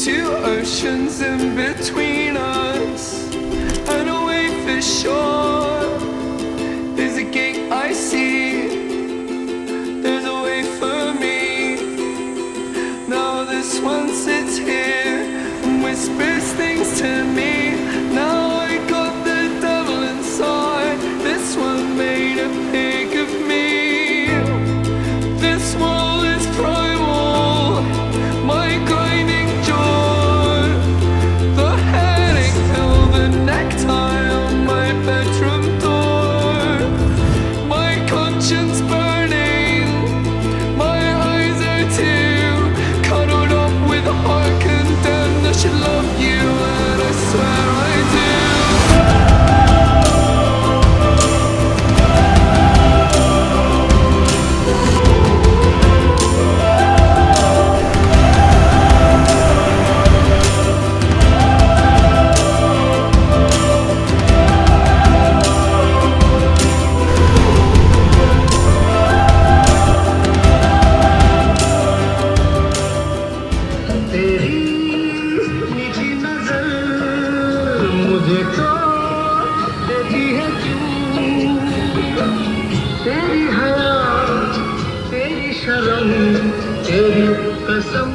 Two oceans in between us, and away for shore. There's a gate I see, there's a way for me. Now this one sits here and whispers things to me. Now I got the devil inside. This one made a pig of me. This wall is primal, my grinding jaw. The headache pill, the necktie on my bedroom door. My conscience burning, my eyes are too cuddled up with a heart condemned. I should love you, and I swear I do. तेरी हया तेरी शर्म तेरी कसम